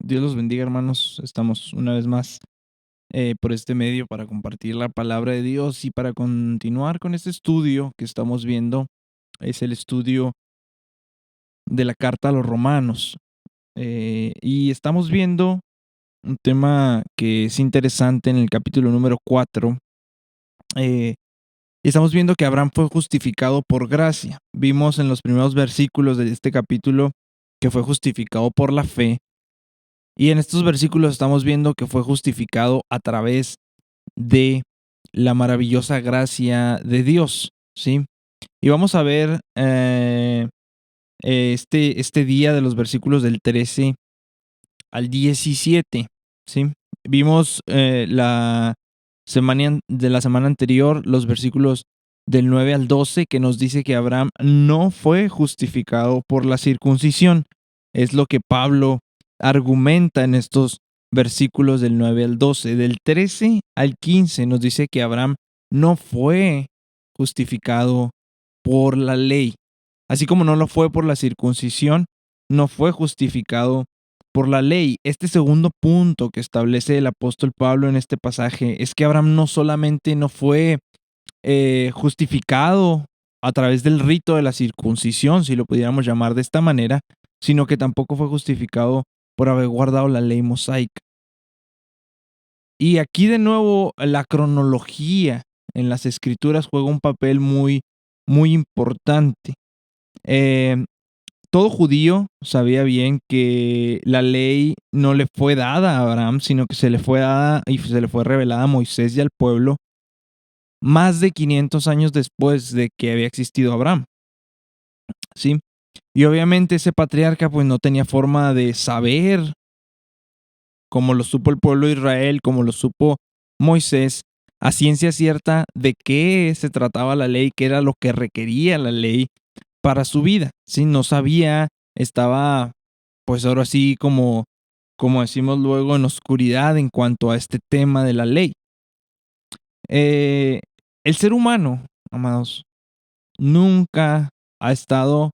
Dios los bendiga, hermanos. Estamos una vez más por este medio para compartir la palabra de Dios y para continuar con este estudio que estamos viendo. Es el estudio de la carta a los romanos. Y estamos viendo un tema que es interesante en el capítulo número 4. Estamos viendo que Abraham fue justificado por gracia. Vimos en los primeros versículos de este capítulo que fue justificado por la fe. Y en estos versículos estamos viendo que fue justificado a través de la maravillosa gracia de Dios, ¿sí? Y vamos a ver este día de los versículos del 13 al 17, ¿sí? Vimos de la semana anterior los versículos del 9 al 12 que nos dice que Abraham no fue justificado por la circuncisión. Es lo que Pablo argumenta en estos versículos del 9 al 12. Del 13 al 15 nos dice que Abraham no fue justificado por la ley. Así como no lo fue por la circuncisión, no fue justificado por la ley. Este segundo punto que establece el apóstol Pablo en este pasaje es que Abraham no solamente no fue justificado a través del rito de la circuncisión, si lo pudiéramos llamar de esta manera, sino que tampoco fue justificado por haber guardado la ley mosaica. Y aquí de nuevo la cronología en las escrituras juega un papel muy, muy importante. Eh, Todo judío sabía bien que la ley no le fue dada a Abraham, sino que se le fue dada y se le fue revelada a Moisés y al pueblo más de 500 años después de que había existido Abraham, ¿sí? Y obviamente ese patriarca pues no tenía forma de saber, como lo supo el pueblo de Israel, como lo supo Moisés, a ciencia cierta de qué se trataba la ley, qué era lo que requería la ley para su vida, ¿sí? No sabía, estaba pues ahora sí como decimos luego en oscuridad en cuanto a este tema de la ley. Eh, el ser humano, amados, nunca ha estado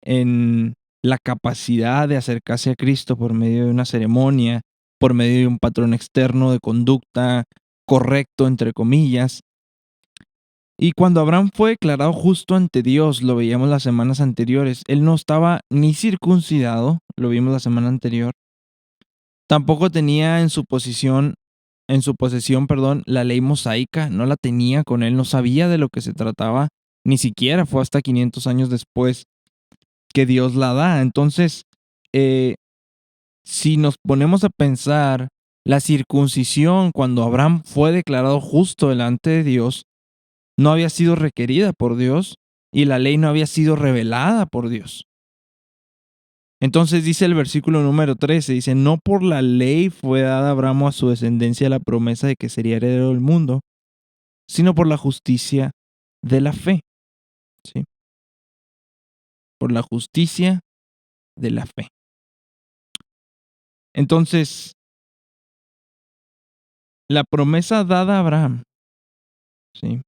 en la capacidad de acercarse a Cristo por medio de una ceremonia, por medio de un patrón externo de conducta correcto, entre comillas. Y cuando Abraham fue declarado justo ante Dios, lo veíamos las semanas anteriores, él no estaba ni circuncidado, lo vimos la semana anterior, tampoco tenía en su posesión, perdón, la ley mosaica, no la tenía con él, no sabía de lo que se trataba, ni siquiera fue hasta 500 años después que Dios la da. Entonces, eh, si nos ponemos a pensar, la circuncisión, cuando Abraham fue declarado justo delante de Dios, no había sido requerida por Dios y la ley no había sido revelada por Dios. Entonces dice el versículo número 13, dice, no por la ley fue dada a Abraham a su descendencia la promesa de que sería heredero del mundo, sino por la justicia de la fe, ¿sí? Por la justicia de la fe. Entonces, la promesa dada a Abraham, ¿sí?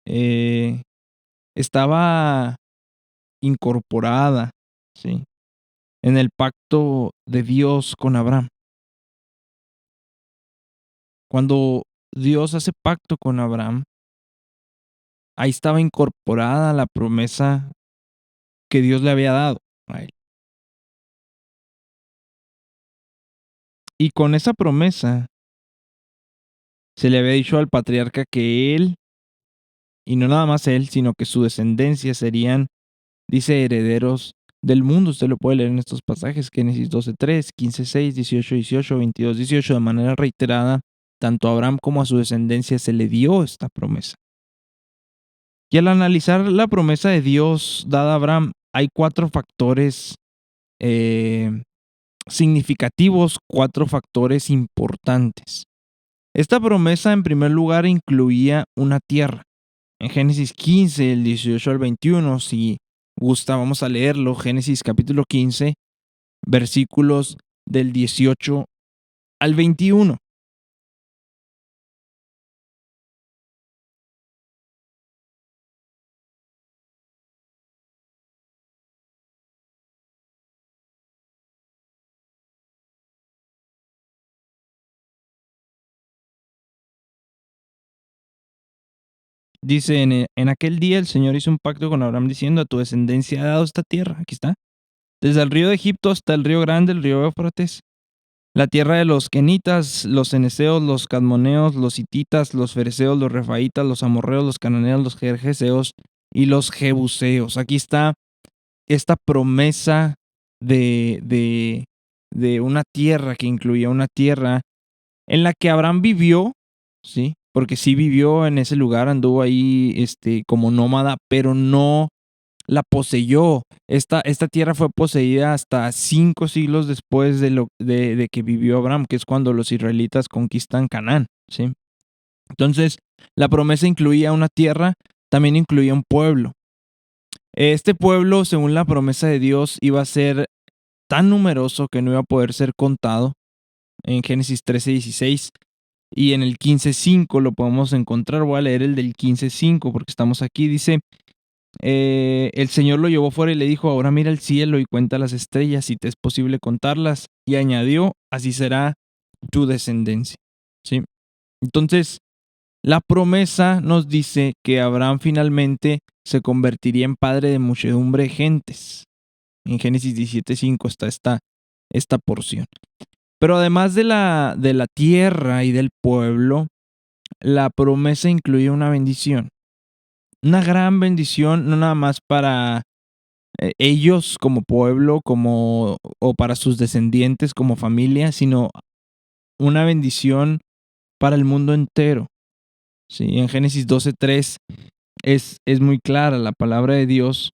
Eh, estaba incorporada, ¿sí? En el pacto de Dios con Abraham. Cuando Dios hace pacto con Abraham, ahí estaba incorporada la promesa que Dios le había dado a él. Y con esa promesa se le había dicho al patriarca que él, y no nada más él, sino que su descendencia serían, dice, herederos del mundo. Usted lo puede leer en estos pasajes, Génesis 12:3, 15:6, 18:18, 22:18, de manera reiterada, tanto a Abraham como a su descendencia se le dio esta promesa. Y al analizar la promesa de Dios dada a Abraham, hay cuatro factores eh, significativos, cuatro factores importantes. Esta promesa, en primer lugar, incluía una tierra. En Génesis 15, el 18 al 21, si gusta, vamos a leerlo. Génesis capítulo 15, versículos del 18 al 21. Dice, en aquel día el Señor hizo un pacto con Abraham diciendo, a tu descendencia ha dado esta tierra. Aquí está. Desde el río de Egipto hasta el río grande, el río Éufrates. La tierra de los kenitas, los cenezeos, los cadmoneos, los hititas, los fereceos, los refaitas, los amorreos, los cananeos, los gergeseos y los jebuseos. Aquí está esta promesa de, de, de una tierra que incluía una tierra en la que Abraham vivió, ¿sí? Porque sí vivió en ese lugar, anduvo ahí como nómada, pero no la poseyó. Esta tierra fue poseída hasta 5 siglos después de que vivió Abraham, que es cuando los israelitas conquistan Canaán, ¿sí? Entonces, la promesa incluía una tierra, también incluía un pueblo. Este pueblo, según la promesa de Dios, iba a ser tan numeroso que no iba a poder ser contado. En Génesis 13:16 y en el 15:5 lo podemos encontrar. Voy a leer el del 15:5 porque estamos aquí. Dice, el Señor lo llevó fuera y le dijo, ahora mira el cielo y cuenta las estrellas si te es posible contarlas. Y añadió, así será tu descendencia. ¿Sí? Entonces, la promesa nos dice que Abraham finalmente se convertiría en padre de muchedumbre de gentes. En Génesis 17:5 está esta porción. Pero además de la tierra y del pueblo, la promesa incluía una bendición. Una gran bendición, no nada más para ellos como pueblo, o para sus descendientes como familia, sino una bendición para el mundo entero. Sí, en Génesis 12:3 es muy clara. La palabra de Dios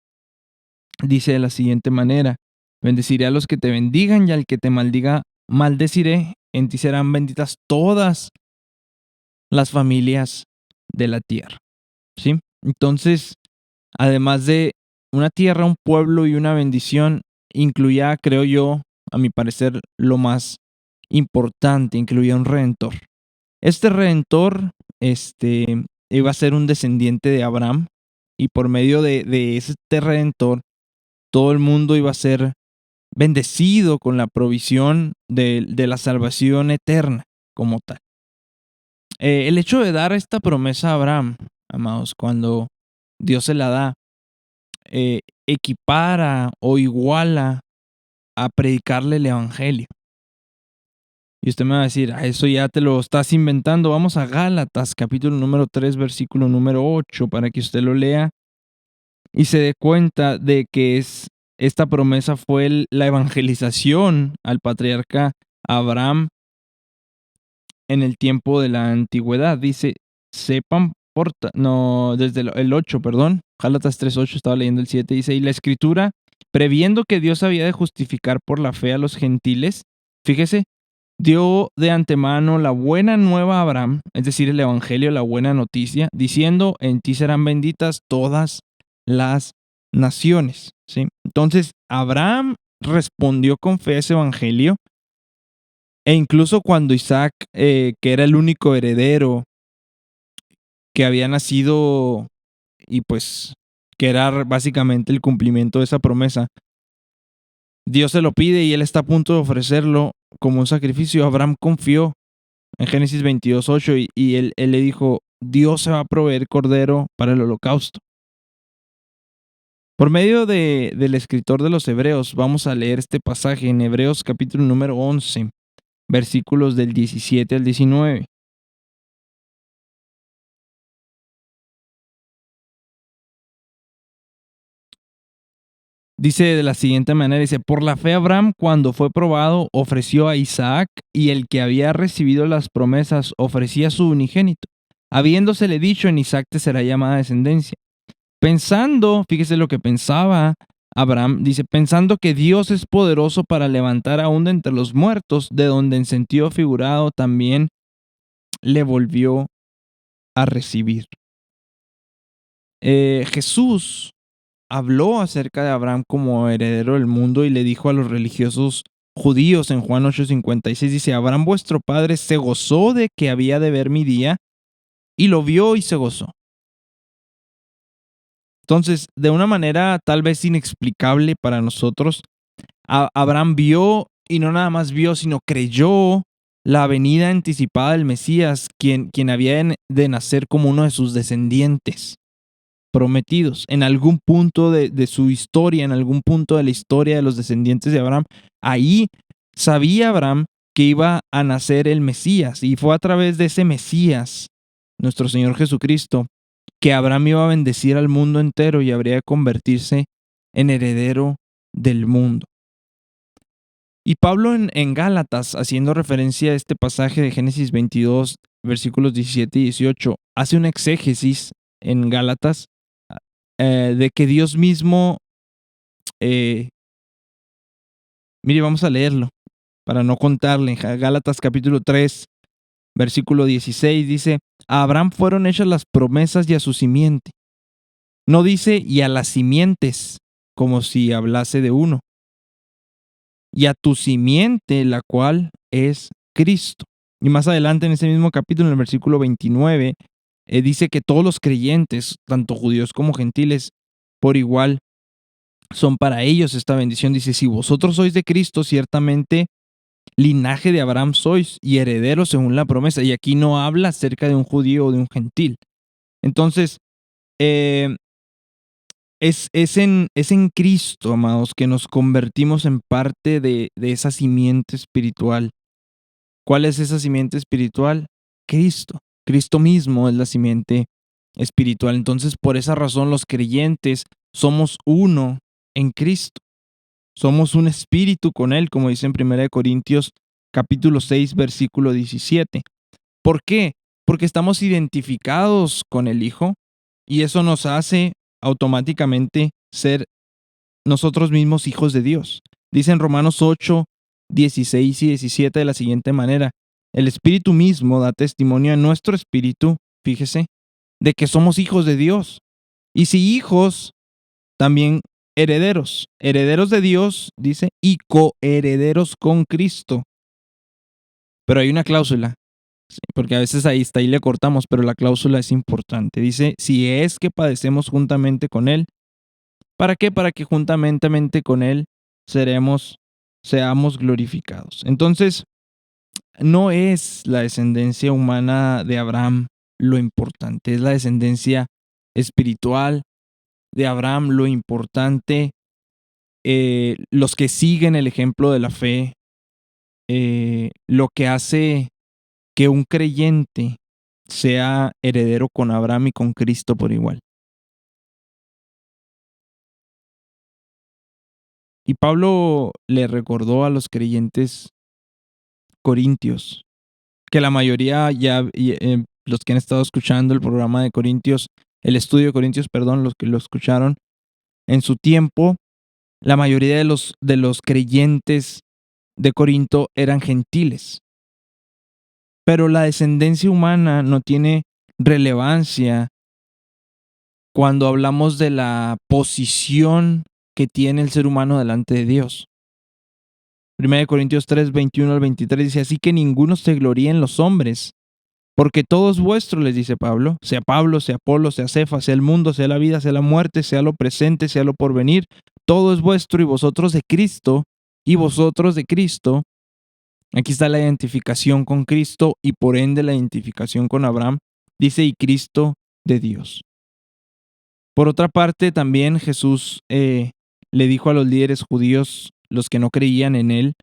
dice de la siguiente manera: bendeciré a los que te bendigan y al que te maldiga, maldeciré. En ti serán benditas todas las familias de la tierra. ¿Sí? Entonces, además de una tierra, un pueblo y una bendición, incluía, creo yo, a mi parecer, lo más importante, incluía un redentor. Este redentor, iba a ser un descendiente de Abraham, y por medio de este redentor, todo el mundo iba a ser bendecido con la provisión de la salvación eterna como tal. El hecho de dar esta promesa a Abraham, amados, cuando Dios se la da, equipara o iguala a predicarle el evangelio. Y usted me va a decir, eso ya te lo estás inventando. Vamos a Gálatas, capítulo número 3, versículo número 8, para que usted lo lea y se dé cuenta de que esta promesa fue la evangelización al patriarca Abraham en el tiempo de la antigüedad. Dice, sepan, desde el 8, perdón, Gálatas 3:8, estaba leyendo el 7, dice, y la escritura, previendo que Dios había de justificar por la fe a los gentiles, fíjese, dio de antemano la buena nueva a Abraham, es decir, el evangelio, la buena noticia, diciendo, en ti serán benditas todas las naciones, ¿sí? Entonces, Abraham respondió con fe a ese evangelio, e incluso cuando Isaac, que era el único heredero que había nacido y pues que era básicamente el cumplimiento de esa promesa, Dios se lo pide y él está a punto de ofrecerlo como un sacrificio. Abraham confió en Génesis 22:8 y él le dijo, Dios se va a proveer cordero para el holocausto. Por medio del escritor de los Hebreos, vamos a leer este pasaje en Hebreos capítulo número 11, versículos del 17 al 19. Dice de la siguiente manera, dice, por la fe Abraham, cuando fue probado, ofreció a Isaac, y el que había recibido las promesas ofrecía a su unigénito, habiéndosele dicho, en Isaac te será llamada descendencia. Pensando, fíjese lo que pensaba Abraham, dice, pensando que Dios es poderoso para levantar aún de entre los muertos, de donde en sentido figurado también le volvió a recibir. Jesús habló acerca de Abraham como heredero del mundo y le dijo a los religiosos judíos en Juan 8:56, dice, Abraham vuestro padre se gozó de que había de ver mi día y lo vio y se gozó. Entonces, de una manera tal vez inexplicable para nosotros, Abraham vio y no nada más vio, sino creyó la venida anticipada del Mesías, quien había de nacer como uno de sus descendientes prometidos. En algún punto de su historia, en algún punto de la historia de los descendientes de Abraham, ahí sabía Abraham que iba a nacer el Mesías, y fue a través de ese Mesías, nuestro Señor Jesucristo, que Abraham iba a bendecir al mundo entero y habría de convertirse en heredero del mundo. Y Pablo en Gálatas, haciendo referencia a este pasaje de Génesis 22, versículos 17 y 18, hace un exégesis en Gálatas de que Dios mismo, mire, vamos a leerlo para no contarle. Gálatas capítulo 3, versículo 16 dice: a Abraham fueron hechas las promesas y a su simiente. No dice y a las simientes, como si hablase de uno. Y a tu simiente, la cual es Cristo. Y más adelante en ese mismo capítulo, en el versículo 29, dice que todos los creyentes, tanto judíos como gentiles, por igual, son para ellos esta bendición. Dice, si vosotros sois de Cristo, ciertamente linaje de Abraham sois y herederos según la promesa. Y aquí no habla acerca de un judío o de un gentil. Entonces, es en Cristo, amados, que nos convertimos en parte de esa simiente espiritual. ¿Cuál es esa simiente espiritual? Cristo. Cristo mismo es la simiente espiritual. Entonces, por esa razón, los creyentes somos uno en Cristo. Somos un espíritu con Él, como dice en 1 Corintios capítulo 6, versículo 17. ¿Por qué? Porque estamos identificados con el Hijo y eso nos hace automáticamente ser nosotros mismos hijos de Dios. Dice en Romanos 8, 16 y 17 de la siguiente manera: el Espíritu mismo da testimonio a nuestro espíritu, fíjese, de que somos hijos de Dios. Y si hijos, también herederos. Herederos de Dios, dice, y coherederos con Cristo. Pero hay una cláusula, porque a veces ahí está y le cortamos, pero la cláusula es importante. Dice, si es que padecemos juntamente con Él. ¿Para qué? Para que juntamente con Él seamos glorificados. Entonces, no es la descendencia humana de Abraham lo importante, es la descendencia espiritual de Abraham lo importante. Los que siguen el ejemplo de la fe, lo que hace que un creyente sea heredero con Abraham y con Cristo por igual. Y Pablo le recordó a los creyentes corintios que la mayoría los que han estado escuchando el programa de Corintios, el estudio de Corintios, perdón, los que lo escucharon en su tiempo, la mayoría de los creyentes de Corinto eran gentiles. Pero la descendencia humana no tiene relevancia cuando hablamos de la posición que tiene el ser humano delante de Dios. 1 Corintios 3, 21 al 23 dice, así que ninguno se gloríe en los hombres, porque todo es vuestro, les dice Pablo, sea Apolo, sea Cefas, sea el mundo, sea la vida, sea la muerte, sea lo presente, sea lo porvenir, todo es vuestro y vosotros de Cristo, y vosotros de Cristo. Aquí está la identificación con Cristo y por ende la identificación con Abraham. Dice, y Cristo de Dios. Por otra parte, también Jesús le dijo a los líderes judíos, los que no creían en él,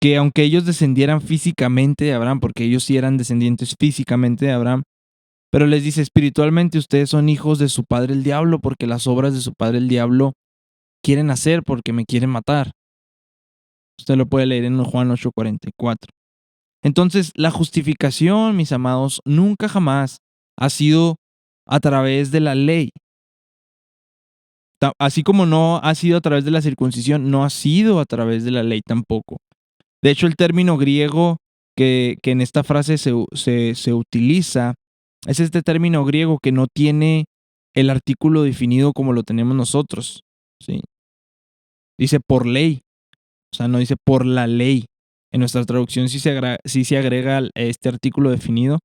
que aunque ellos descendieran físicamente de Abraham, porque ellos sí eran descendientes físicamente de Abraham, pero les dice, espiritualmente ustedes son hijos de su padre el diablo, porque las obras de su padre el diablo quieren hacer, porque me quieren matar. Usted lo puede leer en Juan 8:44. Entonces, la justificación, mis amados, nunca jamás ha sido a través de la ley. Así como no ha sido a través de la circuncisión, no ha sido a través de la ley tampoco. De hecho, el término griego que en esta frase se utiliza es este término griego que no tiene el artículo definido como lo tenemos nosotros. ¿Sí? Dice por ley, o sea, no dice por la ley. En nuestra traducción sí se agrega este artículo definido,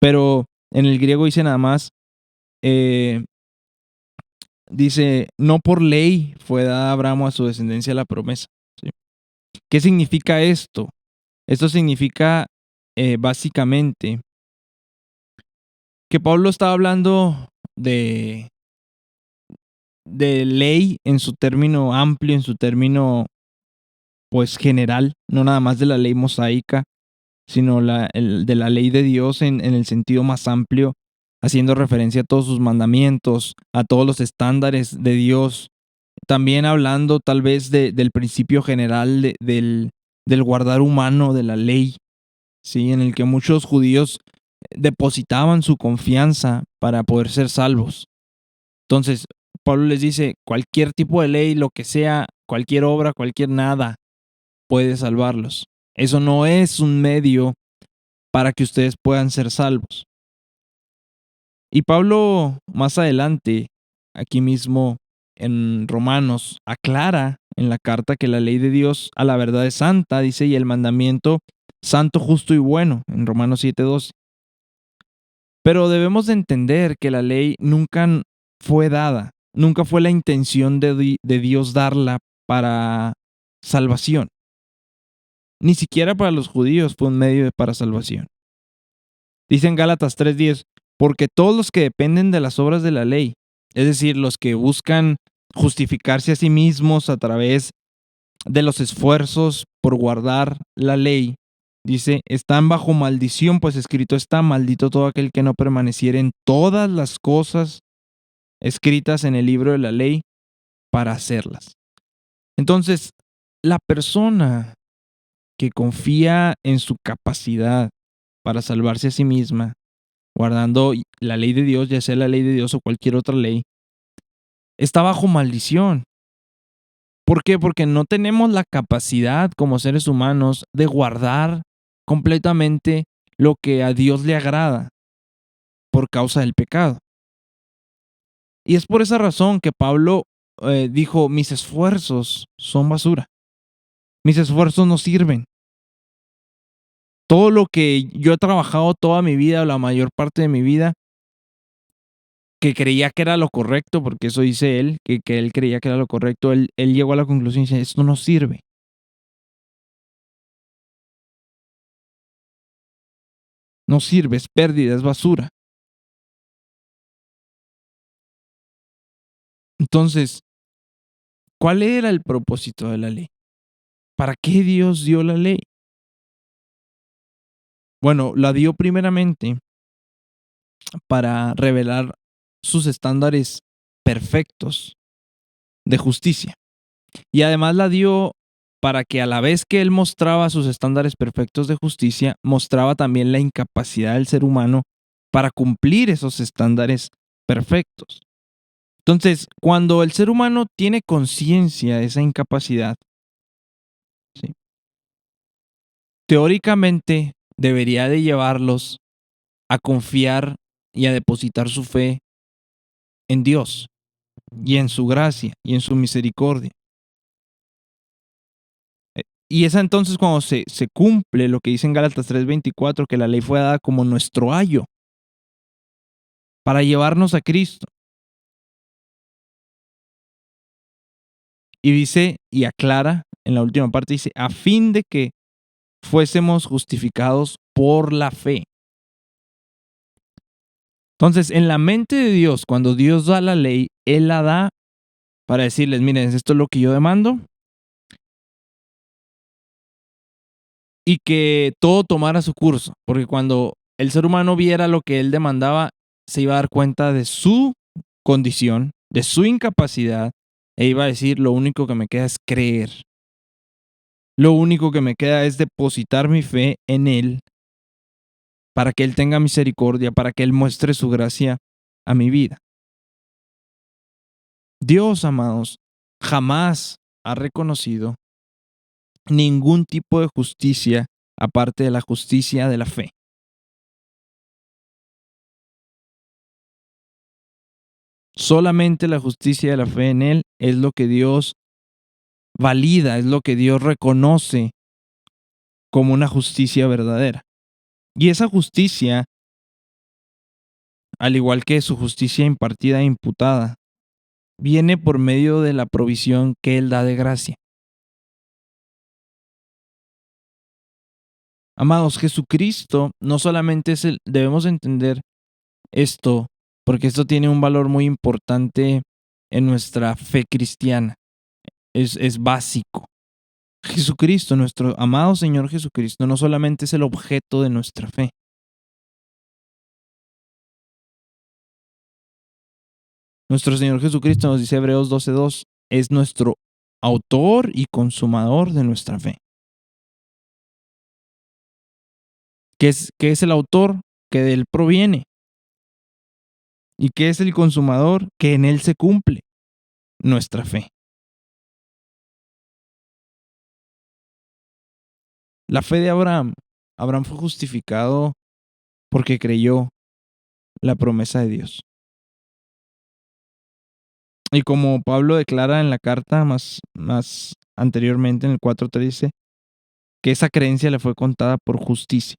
pero en el griego dice nada más, dice, no por ley fue dada a Abraham a su descendencia la promesa. ¿Sí? ¿Qué significa esto? Esto significa básicamente que Pablo estaba hablando de ley en su término amplio, en su término pues general, no nada más de la ley mosaica, sino de la ley de Dios en el sentido más amplio, haciendo referencia a todos sus mandamientos, a todos los estándares de Dios, también hablando tal vez del principio general del guardar humano de la ley, ¿sí? En el que muchos judíos depositaban su confianza para poder ser salvos. Entonces, Pablo les dice, cualquier tipo de ley, lo que sea, cualquier obra, cualquier nada, puede salvarlos. Eso no es un medio para que ustedes puedan ser salvos. Y Pablo más adelante, aquí mismo en Romanos, aclara en la carta que la ley de Dios a la verdad es santa, dice, y el mandamiento santo, justo y bueno, en Romanos 7:12. Pero debemos de entender que la ley nunca fue dada, nunca fue la intención de Dios darla para salvación. Ni siquiera para los judíos fue un medio para salvación. Dice en Gálatas 3:10, porque todos los que dependen de las obras de la ley, es decir, los que buscan justificarse a sí mismos a través de los esfuerzos por guardar la ley, dice, están bajo maldición, pues escrito está, maldito todo aquel que no permaneciera en todas las cosas escritas en el libro de la ley para hacerlas. Entonces, la persona que confía en su capacidad para salvarse a sí misma, guardando la ley de Dios, ya sea la ley de Dios o cualquier otra ley, está bajo maldición. ¿Por qué? Porque no tenemos la capacidad como seres humanos de guardar completamente lo que a Dios le agrada por causa del pecado. Y es por esa razón que Pablo dijo, mis esfuerzos son basura, mis esfuerzos no sirven. Todo lo que yo he trabajado toda mi vida, o la mayor parte de mi vida, que creía que era lo correcto, porque eso dice él, que él creía que era lo correcto, él llegó a la conclusión y dice, esto no sirve. No sirve, es pérdida, es basura. Entonces, ¿cuál era el propósito de la ley? ¿Para qué Dios dio la ley? Bueno, la dio primeramente para revelar sus estándares perfectos de justicia. Y además la dio para que a la vez que él mostraba sus estándares perfectos de justicia, mostraba también la incapacidad del ser humano para cumplir esos estándares perfectos. Entonces, cuando el ser humano tiene conciencia de esa incapacidad, ¿sí?, teóricamente debería de llevarlos a confiar y a depositar su fe en Dios y en su gracia y en su misericordia. Y es entonces cuando se cumple lo que dice en Gálatas 3:24, que la ley fue dada como nuestro ayo para llevarnos a Cristo. Y dice, y aclara en la última parte, dice, a fin de que fuésemos justificados por la fe. Entonces, en la mente de Dios, cuando Dios da la ley, Él la da para decirles, miren, esto es lo que yo demando, y que todo tomara su curso, porque cuando el ser humano viera lo que Él demandaba, se iba a dar cuenta de su condición, de su incapacidad, e iba a decir, lo único que me queda es creer. Lo único que me queda es depositar mi fe en Él para que Él tenga misericordia, para que Él muestre su gracia a mi vida. Dios, amados, jamás ha reconocido ningún tipo de justicia aparte de la justicia de la fe. Solamente la justicia de la fe en Él es lo que Dios valida, es lo que Dios reconoce como una justicia verdadera. Y esa justicia, al igual que su justicia impartida e imputada, viene por medio de la provisión que Él da de gracia. Amados, Jesucristo no solamente debemos entender esto, porque esto tiene un valor muy importante en nuestra fe cristiana. Es básico. Jesucristo, nuestro amado Señor Jesucristo, no solamente es el objeto de nuestra fe. Nuestro Señor Jesucristo, nos dice Hebreos 12:2, es nuestro autor y consumador de nuestra fe. ¿Qué es el autor? Que de él proviene. ¿Y qué es el consumador? Que en él se cumple nuestra fe. La fe de Abraham. Abraham fue justificado porque creyó la promesa de Dios. Y como Pablo declara en la carta más anteriormente, en el 4:3, dice que esa creencia le fue contada por justicia.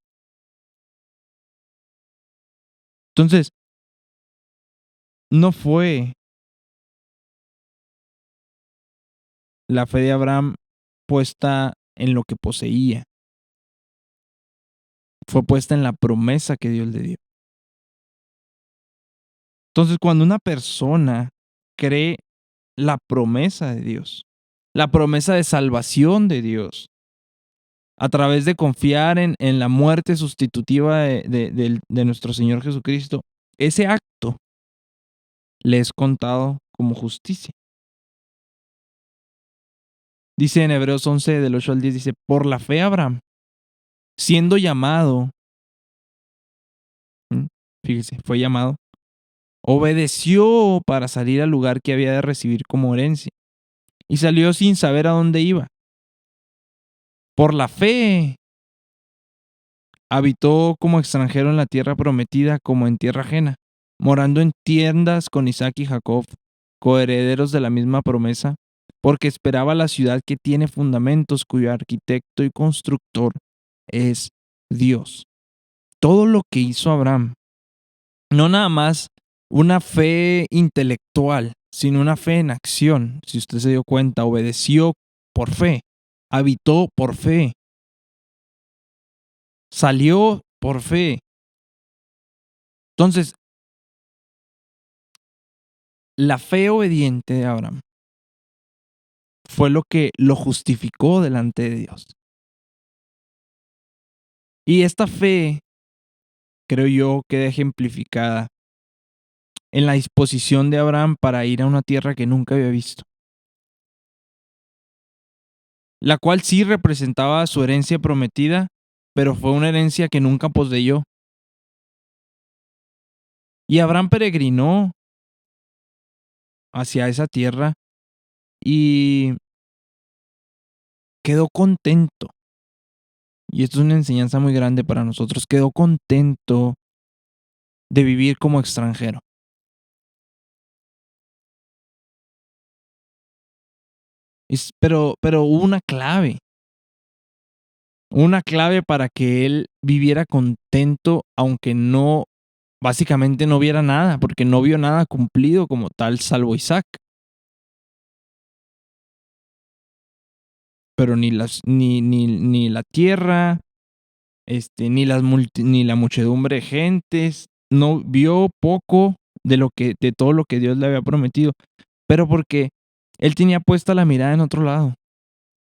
Entonces, no fue la fe de Abraham puesta en lo que poseía, fue puesta en la promesa que Dios le dio. Entonces, cuando una persona cree la promesa de Dios, la promesa de salvación de Dios, a través de confiar en la muerte sustitutiva de nuestro Señor Jesucristo, ese acto le es contado como justicia. Dice en Hebreos 11, del 8 al 10, dice, por la fe Abraham, siendo llamado, fíjese, fue llamado, obedeció para salir al lugar que había de recibir como herencia, y salió sin saber a dónde iba. Por la fe habitó como extranjero en la tierra prometida, como en tierra ajena, morando en tiendas con Isaac y Jacob, coherederos de la misma promesa, porque esperaba la ciudad que tiene fundamentos, cuyo arquitecto y constructor es Dios. Todo lo que hizo Abraham, no nada más una fe intelectual, sino una fe en acción. Si usted se dio cuenta, obedeció por fe, habitó por fe, salió por fe. Entonces, la fe obediente de Abraham fue lo que lo justificó delante de Dios. Y esta fe, creo yo, queda ejemplificada en la disposición de Abraham para ir a una tierra que nunca había visto, la cual sí representaba su herencia prometida, pero fue una herencia que nunca poseyó. Y Abraham peregrinó hacia esa tierra y quedó contento. Y esto es una enseñanza muy grande para nosotros. Quedó contento de vivir como extranjero. Pero hubo una clave para que él viviera contento, aunque básicamente no viera nada, porque no vio nada cumplido como tal, salvo Isaac. Pero ni la tierra, ni la muchedumbre de gentes, no vio poco de todo lo que Dios le había prometido, pero porque él tenía puesta la mirada en otro lado.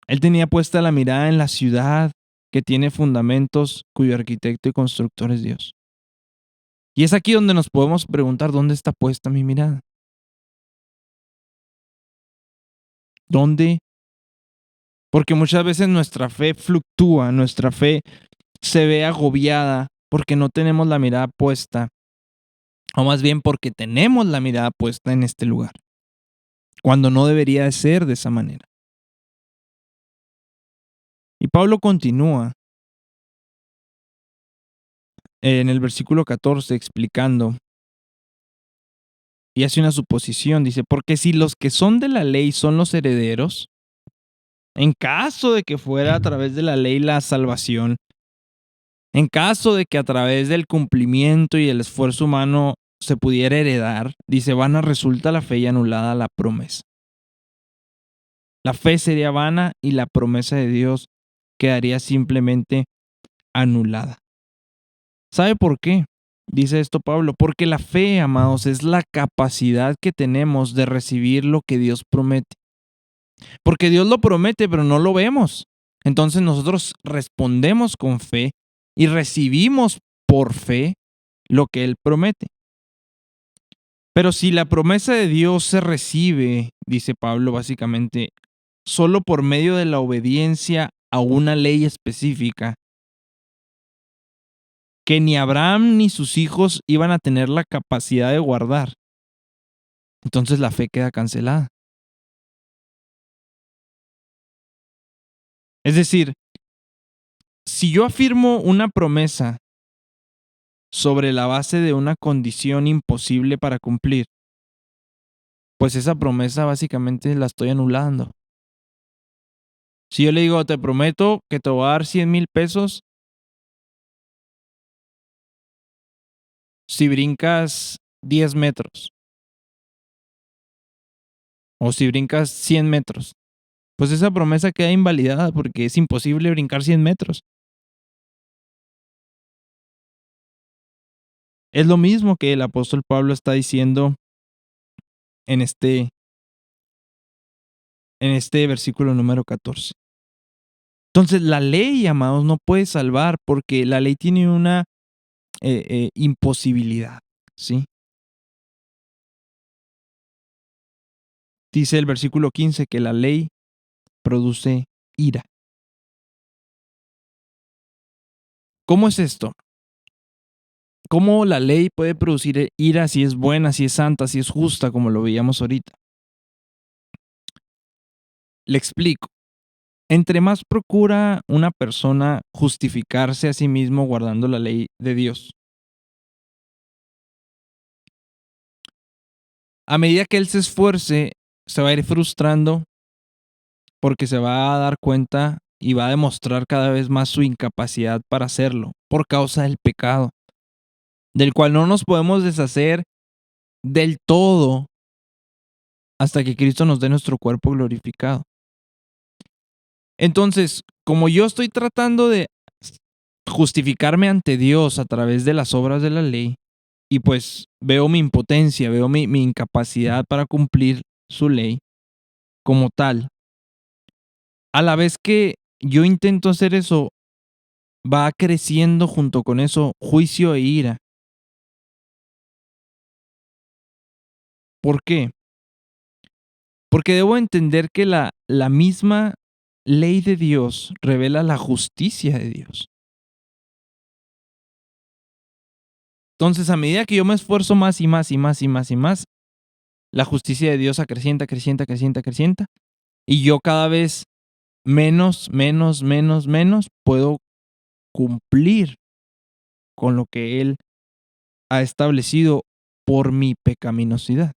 Él tenía puesta la mirada en la ciudad que tiene fundamentos, cuyo arquitecto y constructor es Dios. Y es aquí donde nos podemos preguntar, ¿dónde está puesta mi mirada? ¿Dónde? Porque muchas veces nuestra fe fluctúa, nuestra fe se ve agobiada porque no tenemos la mirada puesta, o más bien porque tenemos la mirada puesta en este lugar, cuando no debería de ser de esa manera. Y Pablo continúa en el versículo 14 explicando y hace una suposición, dice, porque si los que son de la ley son los herederos, en caso de que fuera a través de la ley la salvación, en caso de que a través del cumplimiento y el esfuerzo humano se pudiera heredar, dice, vana resulta la fe y anulada la promesa. La fe sería vana y la promesa de Dios quedaría simplemente anulada. ¿Sabe por qué? Dice esto Pablo, porque la fe, amados, es la capacidad que tenemos de recibir lo que Dios promete. Porque Dios lo promete, pero no lo vemos. Entonces nosotros respondemos con fe y recibimos por fe lo que Él promete. Pero si la promesa de Dios se recibe, dice Pablo básicamente, solo por medio de la obediencia a una ley específica, que ni Abraham ni sus hijos iban a tener la capacidad de guardar, entonces la fe queda cancelada. Es decir, si yo afirmo una promesa sobre la base de una condición imposible para cumplir, pues esa promesa básicamente la estoy anulando. Si yo le digo, te prometo que te voy a dar 100,000 pesos si brincas 10 metros o si brincas 100 metros, pues esa promesa queda invalidada porque es imposible brincar 100 metros. Es lo mismo que el apóstol Pablo está diciendo en este versículo número 14. Entonces, la ley, amados, no puede salvar porque la ley tiene una imposibilidad, ¿sí? Dice el versículo 15 que la ley produce ira. ¿Cómo es esto? ¿Cómo la ley puede producir ira si es buena, si es santa, si es justa, como lo veíamos ahorita? Le explico. Entre más procura una persona justificarse a sí mismo guardando la ley de Dios, a medida que él se esfuerce, se va a ir frustrando porque se va a dar cuenta y va a demostrar cada vez más su incapacidad para hacerlo por causa del pecado, del cual no nos podemos deshacer del todo hasta que Cristo nos dé nuestro cuerpo glorificado. Entonces, como yo estoy tratando de justificarme ante Dios a través de las obras de la ley, y pues veo mi impotencia, veo mi incapacidad para cumplir su ley como tal, a la vez que yo intento hacer eso, va creciendo junto con eso juicio e ira. ¿Por qué? Porque debo entender que la misma ley de Dios revela la justicia de Dios. Entonces, a medida que yo me esfuerzo más y más y más y más y más, la justicia de Dios acrecienta, crecienta, crecienta, crecienta, y yo cada vez menos, menos, menos, menos puedo cumplir con lo que Él ha establecido por mi pecaminosidad.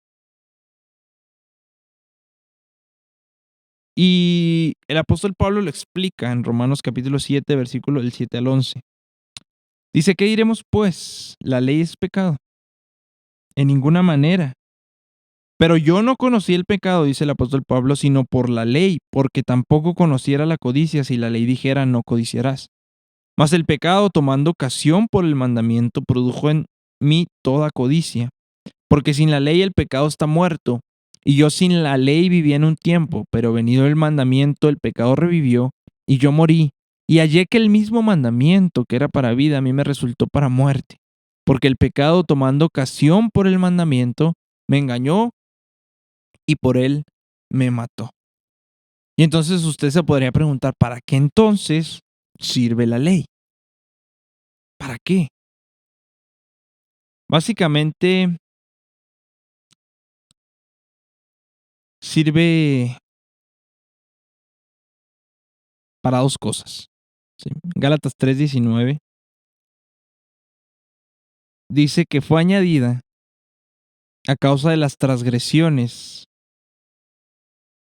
Y el apóstol Pablo lo explica en Romanos capítulo 7, versículo del 7 al 11. Dice, ¿qué diremos pues? ¿La ley es pecado? En ninguna manera. Pero yo no conocí el pecado, dice el apóstol Pablo, sino por la ley, porque tampoco conociera la codicia si la ley dijera no codiciarás. Mas el pecado, tomando ocasión por el mandamiento, produjo en mí toda codicia. Porque sin la ley el pecado está muerto, y yo sin la ley vivía en un tiempo, pero venido el mandamiento el pecado revivió, y yo morí, y hallé que el mismo mandamiento que era para vida a mí me resultó para muerte, porque el pecado tomando ocasión por el mandamiento me engañó y por él me mató. Y entonces usted se podría preguntar, ¿para qué entonces sirve la ley? ¿Para qué? Básicamente sirve para dos cosas. ¿Sí? Gálatas 3:19 dice que fue añadida a causa de las transgresiones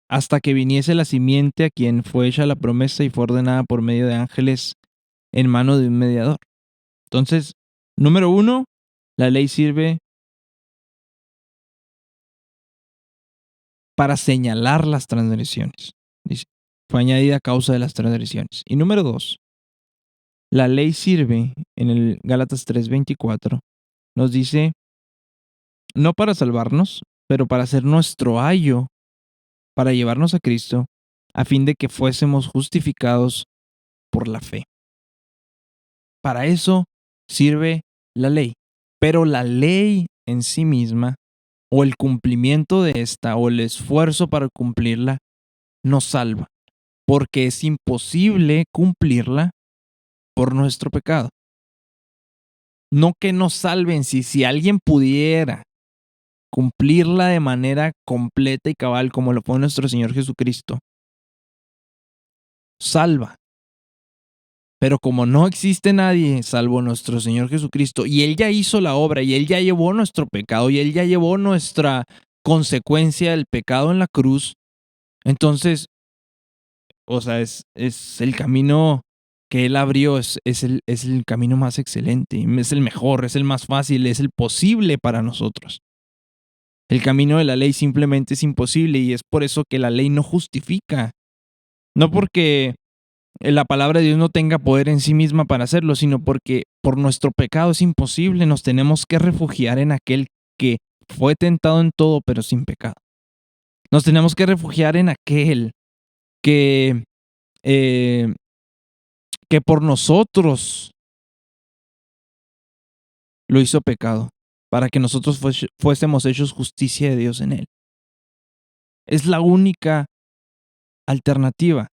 hasta que viniese la simiente a quien fue hecha la promesa y fue ordenada por medio de ángeles en mano de un mediador. Entonces, número uno, la ley sirve para señalar las transgresiones. Dice, fue añadida a causa de las transgresiones. Y número dos, La ley sirve, en el Gálatas 3:24, nos dice, no para salvarnos, pero para ser nuestro ayo, para llevarnos a Cristo, a fin de que fuésemos justificados por la fe. Para eso sirve la ley. Pero la ley en sí misma, o el cumplimiento de esta, o el esfuerzo para cumplirla, nos salva, porque es imposible cumplirla por nuestro pecado. No que nos salven, si alguien pudiera cumplirla de manera completa y cabal, como lo fue nuestro Señor Jesucristo, salva. Pero como no existe nadie salvo nuestro Señor Jesucristo, y Él ya hizo la obra, y Él ya llevó nuestro pecado, y Él ya llevó nuestra consecuencia del pecado en la cruz, entonces, o sea, es el camino que Él abrió, es el camino más excelente, es el mejor, es el más fácil, es el posible para nosotros. El camino de la ley simplemente es imposible, y es por eso que la ley no justifica. No porque la palabra de Dios no tenga poder en sí misma para hacerlo, sino porque por nuestro pecado es imposible. Nos tenemos que refugiar en aquel que fue tentado en todo, pero sin pecado. Nos tenemos que refugiar en aquel que, eh, que por nosotros lo hizo pecado, para que nosotros fuésemos hechos justicia de Dios en él. Es la única alternativa.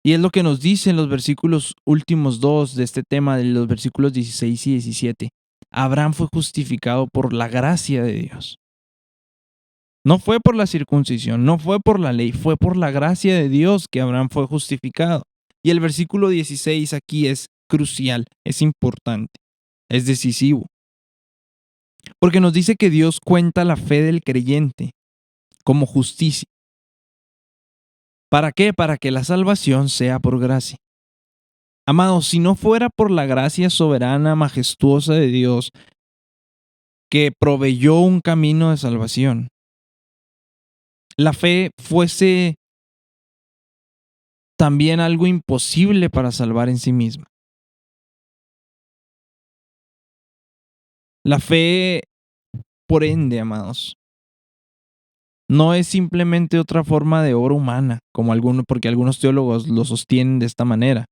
Y es lo que nos dicen los versículos últimos dos de este tema, de los versículos 16 y 17. Abraham fue justificado por la gracia de Dios. No fue por la circuncisión, no fue por la ley, fue por la gracia de Dios que Abraham fue justificado. Y el versículo 16 aquí es crucial, es importante, es decisivo. Porque nos dice que Dios cuenta la fe del creyente como justicia. ¿Para qué? Para que la salvación sea por gracia. Amados, si no fuera por la gracia soberana, majestuosa de Dios, que proveyó un camino de salvación, la fe fuese también algo imposible para salvar en sí misma. La fe, por ende, amados, no es simplemente otra forma de obra humana, porque algunos teólogos lo sostienen de esta manera.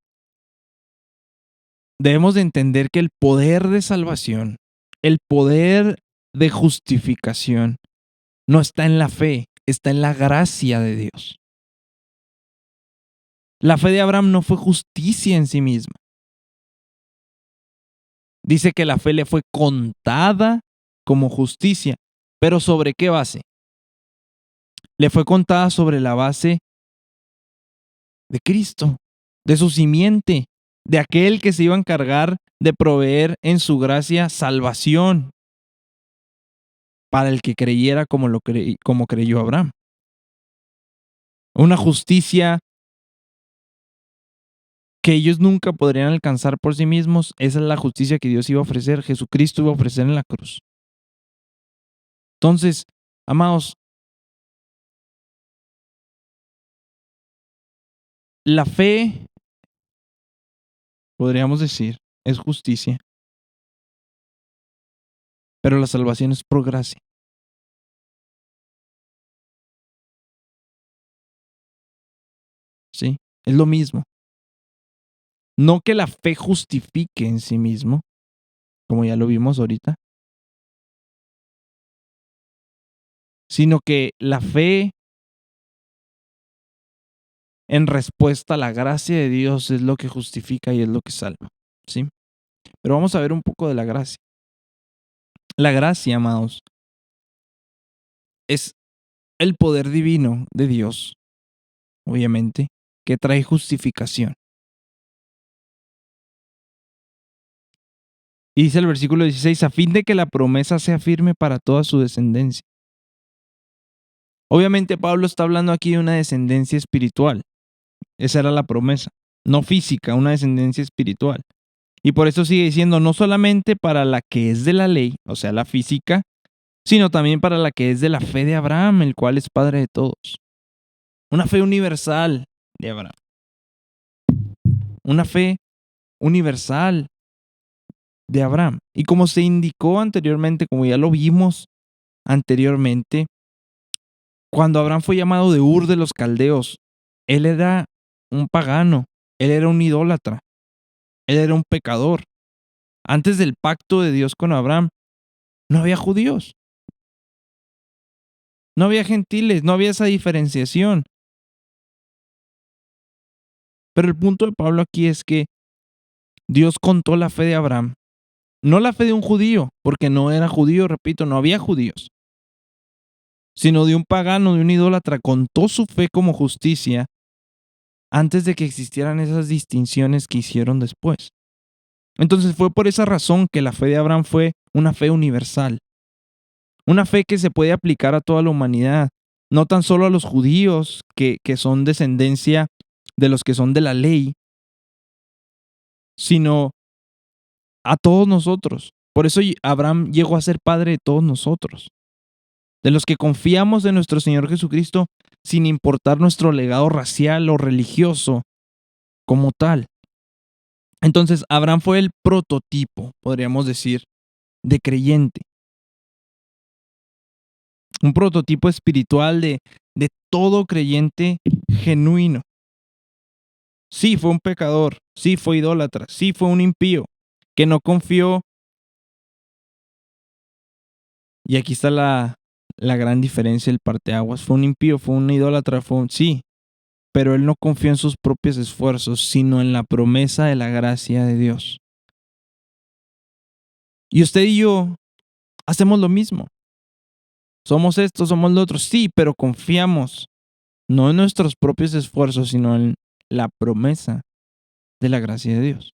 Debemos de entender que el poder de salvación, el poder de justificación, no está en la fe, está en la gracia de Dios. La fe de Abraham no fue justicia en sí misma. Dice que la fe le fue contada como justicia, pero ¿sobre qué base? Le fue contada sobre la base de Cristo, de su simiente, de aquel que se iba a encargar de proveer en su gracia salvación para el que creyera como creyó Abraham. Una justicia que ellos nunca podrían alcanzar por sí mismos. Esa es la justicia que Dios iba a ofrecer, Jesucristo iba a ofrecer en la cruz. Entonces, amados, la fe, podríamos decir, es justicia, pero la salvación es por gracia. ¿Sí? Es lo mismo. No que la fe justifique en sí mismo, como ya lo vimos ahorita, sino que la fe en respuesta a la gracia de Dios es lo que justifica y es lo que salva. ¿Sí? Pero vamos a ver un poco de la gracia. La gracia, amados, es el poder divino de Dios, obviamente, que trae justificación. Y dice el versículo 16, a fin de que la promesa sea firme para toda su descendencia. Obviamente Pablo está hablando aquí de una descendencia espiritual. Esa era la promesa, no física, una descendencia espiritual. Y por eso sigue diciendo, no solamente para la que es de la ley, o sea, la física, sino también para la que es de la fe de Abraham, el cual es padre de todos. Una fe universal de Abraham. Una fe universal de Abraham. Y como se indicó anteriormente, como ya lo vimos anteriormente, cuando Abraham fue llamado de Ur de los Caldeos, él era un pagano, él era un idólatra, él era un pecador. Antes del pacto de Dios con Abraham, no había judíos, no había gentiles, no había esa diferenciación. Pero el punto de Pablo aquí es que Dios contó la fe de Abraham, no la fe de un judío, porque no era judío, repito, no había judíos, sino de un pagano, de un idólatra, contó su fe como justicia antes de que existieran esas distinciones que hicieron después. Entonces fue por esa razón que la fe de Abraham fue una fe universal, una fe que se puede aplicar a toda la humanidad, no tan solo a los judíos que son descendencia de los que son de la ley, sino a todos nosotros. Por eso Abraham llegó a ser padre de todos nosotros, de los que confiamos en nuestro Señor Jesucristo sin importar nuestro legado racial o religioso como tal. Entonces, Abraham fue el prototipo, podríamos decir, de creyente. Un prototipo espiritual de todo creyente genuino. Sí, fue un pecador, sí, fue idólatra, sí, fue un impío, que no confió. Y aquí está la gran diferencia, el parteaguas. Fue un impío, fue un idólatra, sí, pero él no confió en sus propios esfuerzos, sino en la promesa de la gracia de Dios. Y usted y yo hacemos lo mismo. Somos esto, somos lo otro, sí, pero confiamos no en nuestros propios esfuerzos, sino en la promesa de la gracia de Dios.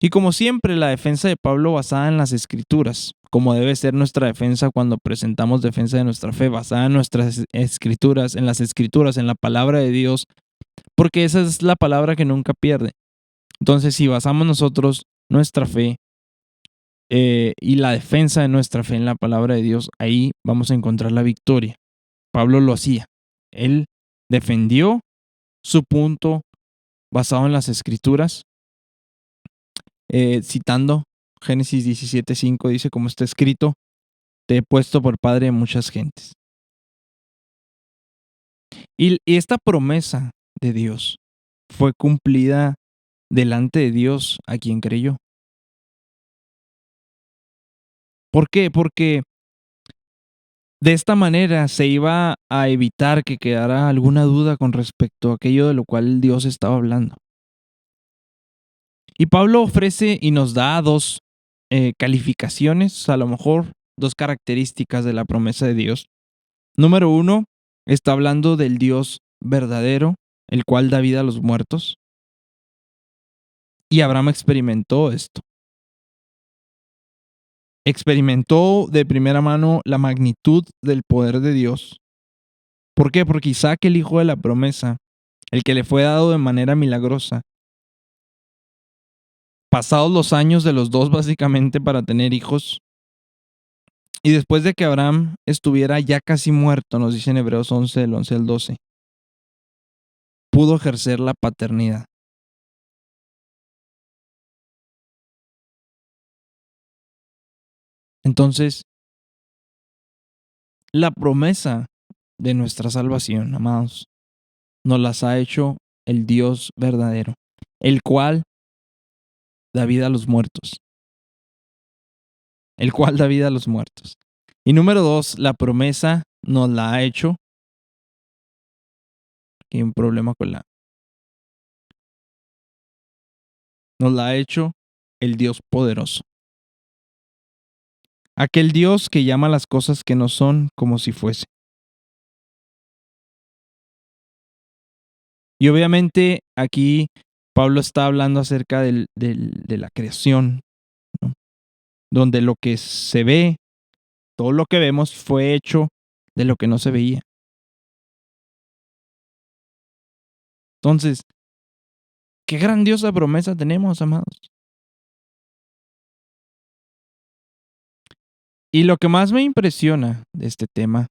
Y como siempre, la defensa de Pablo basada en las Escrituras, como debe ser nuestra defensa cuando presentamos defensa de nuestra fe, basada en nuestras Escrituras, en la palabra de Dios, porque esa es la palabra que nunca pierde. Entonces, si basamos nosotros nuestra fe y la defensa de nuestra fe en la palabra de Dios, ahí vamos a encontrar la victoria. Pablo lo hacía. Él defendió su punto basado en las Escrituras, citando Génesis 17:5, dice, como está escrito, te he puesto por padre de muchas gentes. Y esta promesa de Dios fue cumplida delante de Dios a quien creyó. ¿Por qué? Porque de esta manera se iba a evitar que quedara alguna duda con respecto a aquello de lo cual Dios estaba hablando. Y Pablo ofrece y nos da dos calificaciones, a lo mejor dos características de la promesa de Dios. Número uno, está hablando del Dios verdadero, el cual da vida a los muertos. Y Abraham experimentó esto. Experimentó de primera mano la magnitud del poder de Dios. ¿Por qué? Porque Isaac, el hijo de la promesa, el que le fue dado de manera milagrosa, pasados los años de los dos básicamente para tener hijos, y después de que Abraham estuviera ya casi muerto, nos dice en Hebreos 11, del 11 al 12, pudo ejercer la paternidad. Entonces, la promesa de nuestra salvación, amados, nos las ha hecho el Dios verdadero, el cual da vida a los muertos. El cual da vida a los muertos. Y número dos, la promesa nos la ha hecho. Aquí hay un problema con la. Nos la ha hecho el Dios poderoso. Aquel Dios que llama las cosas que no son como si fuese. Y obviamente aquí Pablo está hablando acerca de la creación, ¿no? Donde lo que se ve, todo lo que vemos fue hecho de lo que no se veía. Entonces, qué grandiosa promesa tenemos, amados. Y lo que más me impresiona de este tema,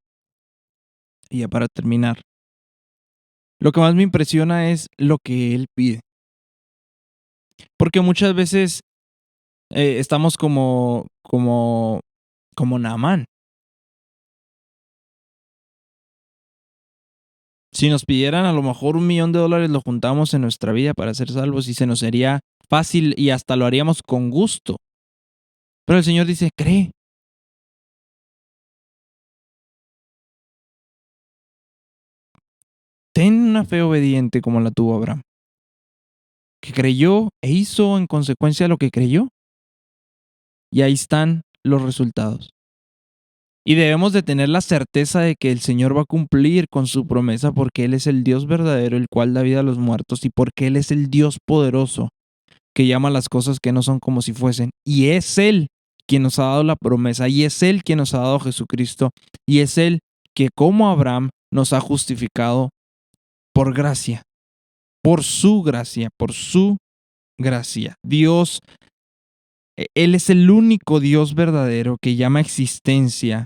y ya para terminar, lo que más me impresiona es lo que él pide. Porque muchas veces estamos como Naamán. Si nos pidieran a lo mejor $1,000,000 lo juntamos en nuestra vida para ser salvos y se nos sería fácil y hasta lo haríamos con gusto. Pero el Señor dice, cree. Ten una fe obediente como la tuvo Abraham, que creyó e hizo en consecuencia lo que creyó. Y ahí están los resultados. Y debemos de tener la certeza de que el Señor va a cumplir con su promesa porque Él es el Dios verdadero, el cual da vida a los muertos, y porque Él es el Dios poderoso que llama las cosas que no son como si fuesen. Y es Él quien nos ha dado la promesa, y es Él quien nos ha dado a Jesucristo, y es Él que como Abraham nos ha justificado por gracia, por su gracia, por su gracia. Dios, Él es el único Dios verdadero que llama a existencia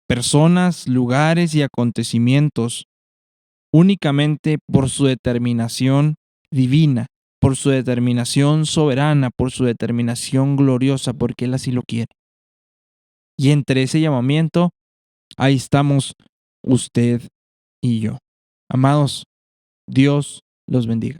personas, lugares y acontecimientos únicamente por su determinación divina, por su determinación soberana, por su determinación gloriosa, porque Él así lo quiere. Y entre ese llamamiento, ahí estamos usted y yo. Amados, Dios los bendiga.